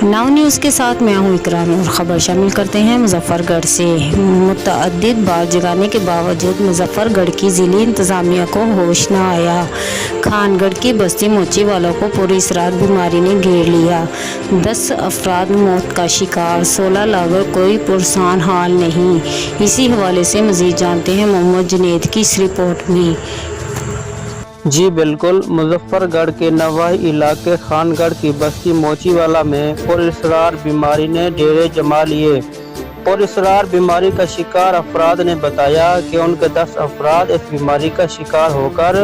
Now news के साथ मैं हूँ इकराम और ख़बर शामिल करते हैं मुजफ्फरगढ़ से। मुतअद्दिद बार जगाने के बावजूद मुजफ्फरगढ़ की ज़िली इंतज़ामिया को होश न आया। खानगढ़ की बस्ती मोची वालों को पूरी इस रात बीमारी ने घेर लिया। 10 अफराद मौत का शिकार, 16 लागर कोई पुरसान हाल नहीं। इसी हवाले से मज़ीद जानते हैं मोहम्मद जुनैद की इस रिपोर्ट में। जी बिल्कुल, मुजफ्फरगढ़ के नवाही इलाके खानगढ़ की बस्ती मोचीवाला में पुरअसरार बीमारी ने डेरे जमा लिए। पुरअसरार बीमारी का शिकार अफराद ने बताया कि उनके 10 अफराद इस बीमारी का शिकार होकर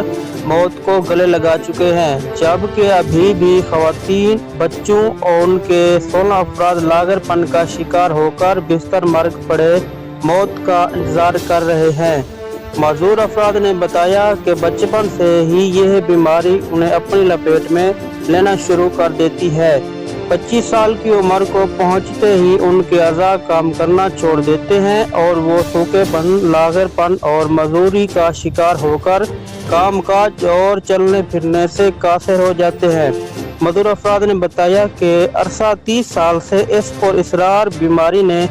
मौत को गले लगा चुके हैं, जबकि अभी भी खवातीन, बच्चों और उनके 16 अफराद लागरपन का शिकार होकर बिस्तर मर्ग पड़े मौत का इंतजार कर रहे हैं। मौजूद अफराद ने बताया कि बचपन से ही यह बीमारी उन्हें अपनी लपेट में लेना शुरू कर देती है। 25 साल की उम्र को पहुंचते ही उनके अज़ा काम करना छोड़ देते हैं और वो सूखेपन, लागरपन और मजदूरी का शिकार होकर कामकाज और चलने फिरने से कासिर हो जाते हैं। मौजूद अफराद ने बताया कि अरसा 30 साल से इस पुरअसरार बीमारी ने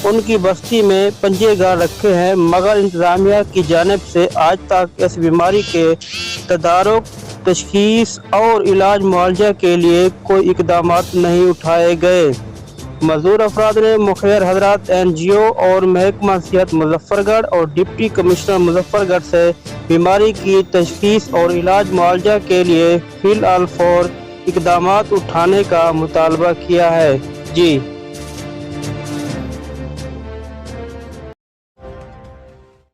उनकी बस्ती में पंजे गाड़ रखे हैं, मगर इंतज़ामिया की जानिब से आज तक इस बीमारी के तदारुक, तशखीस और इलाज मुआवजा के लिए कोई इकदाम नहीं उठाए गए। मज़दूर अफराद ने मुखिर हजरात NGO और महकमा सेहत मुजफ्फरगढ़ और डिप्टी कमिश्नर मुजफ्फरगढ़ से बीमारी की तशखीस और इलाज मुआवजा के लिए फिलहाल फौर इकदाम उठाने का मुतालबा किया है। जी।